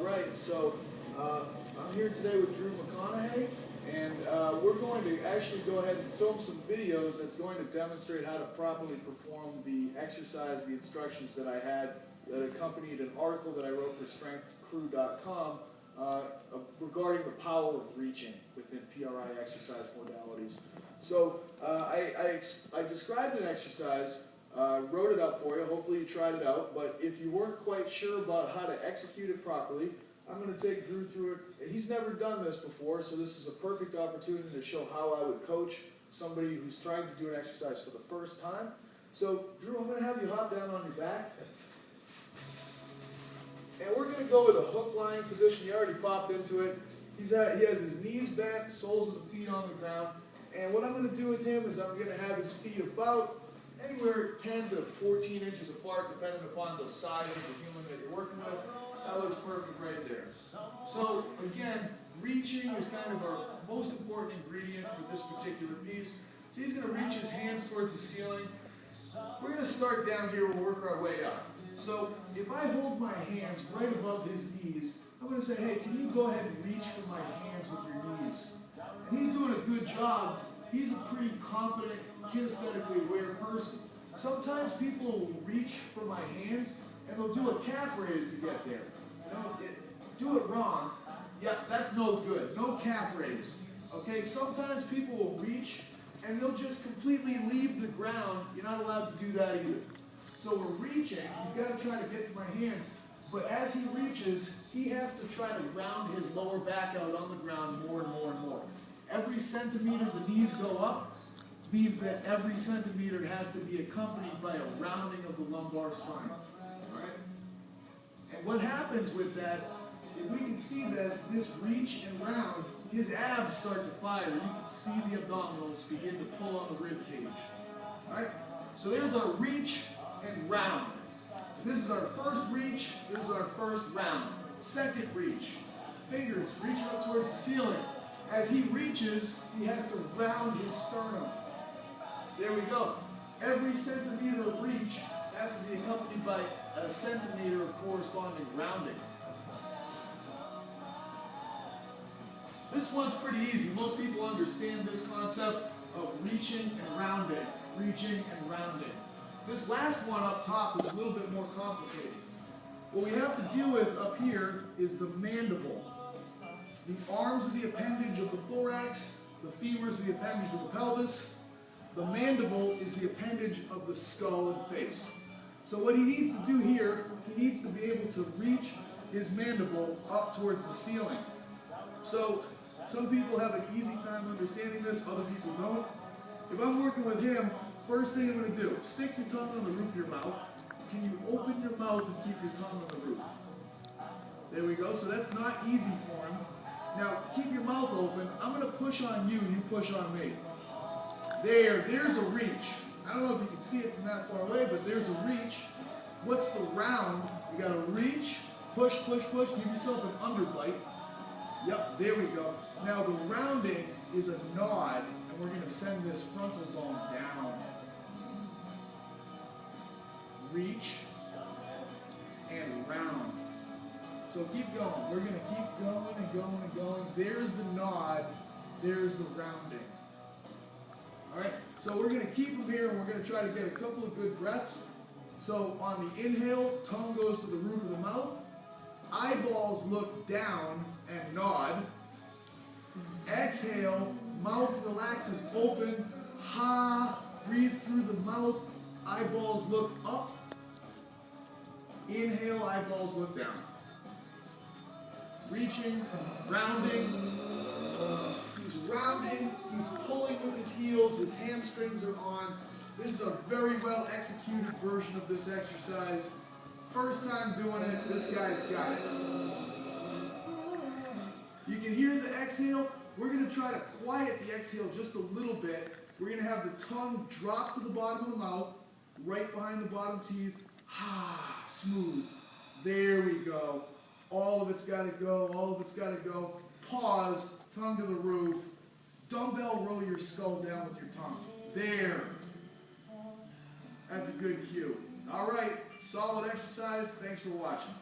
right, so I'm here today with Drew McConaughey, and we're going to actually go ahead and film some videos that's going to demonstrate how to properly perform the exercise, the instructions that I had that accompanied an article that I wrote for strengthcrew.com regarding the power of reaching within PRI exercise modalities. So I described an exercise, wrote it up for you, hopefully you tried it out, but if you weren't quite sure about how to execute it properly, I'm going to take Drew through it. He's never done this before, so this is a perfect opportunity to show how I would coach somebody who's trying to do an exercise for the first time. So Drew, I'm going to have you hop down on your back. And we're going to go with a hook lying position. He already popped into it. He has his knees bent, soles of the feet on the ground. And what I'm going to do with him is I'm going to have his feet about anywhere 10 to 14 inches apart, depending upon the size of the human that you're working with. That looks perfect right there. So again, reaching is kind of our most important ingredient for this particular piece. So he's going to reach his hands towards the ceiling. We're going to start down here and work our way up. So if I hold my hands right above his knees, I'm going to say, hey, can you go ahead and reach for my hands with your knees? And he's doing a good job. He's a pretty competent, kinesthetically aware person. Sometimes people will reach for my hands and they'll do a calf raise to get there. You know, do it wrong. Yeah, that's no good. No calf raise. Okay, sometimes people will reach and they'll just completely leave the ground. You're not allowed to do that either. So we're reaching, he's got to try to get to my hands, but as he reaches, he has to try to round his lower back out on the ground more and more and more. Every centimeter the knees go up means that every centimeter has to be accompanied by a rounding of the lumbar spine. All right? And what happens with that, if we can see this reach and round, his abs start to fire. You can see the abdominals begin to pull on the rib cage. All right? So there's our reach and round. This is our first reach, this is our first round. Second reach, fingers reaching up towards the ceiling. As he reaches, he has to round his sternum. There we go. Every centimeter of reach has to be accompanied by a centimeter of corresponding rounding. This one's pretty easy. Most people understand this concept of reaching and rounding, reaching and rounding. This last one up top is a little bit more complicated. What we have to deal with up here is the mandible. The arms are the appendage of the thorax, the femurs are the appendage of the pelvis. The mandible is the appendage of the skull and face. So what he needs to do here, he needs to be able to reach his mandible up towards the ceiling. So some people have an easy time understanding this, other people don't. If I'm working with him, first thing I'm going to do, stick your tongue on the roof of your mouth. Can you open your mouth and keep your tongue on the roof? There we go. So that's not easy for him. Now, keep your mouth open. I'm going to push on you, you push on me. There's a reach. I don't know if you can see it from that far away, but there's a reach. What's the round? You got to reach, push, push, push. Give yourself an underbite. Yep, there we go. Now, the rounding is a nod, and we're going to send this frontal bone down. Reach and round. So keep going. We're going to keep going and going and going. There's the nod. There's the rounding. All right, so we're going to keep them here, and we're going to try to get a couple of good breaths. So on the inhale, tongue goes to the roof of the mouth. Eyeballs look down and nod. Exhale, mouth relaxes open. Ha, breathe through the mouth. Eyeballs look up. Inhale, eyeballs look down. Reaching, rounding. He's rounding, he's pulling with his heels, his hamstrings are on. This is a very well executed version of this exercise. First time doing it, this guy's got it. You can hear the exhale. We're going to try to quiet the exhale just a little bit. We're going to have the tongue drop to the bottom of the mouth, right behind the bottom teeth. Ah, smooth. There we go. All of it's got to go, all of it's got to go. Pause, tongue to the roof. Dumbbell roll your skull down with your tongue. There. That's a good cue. All right, solid exercise. Thanks for watching.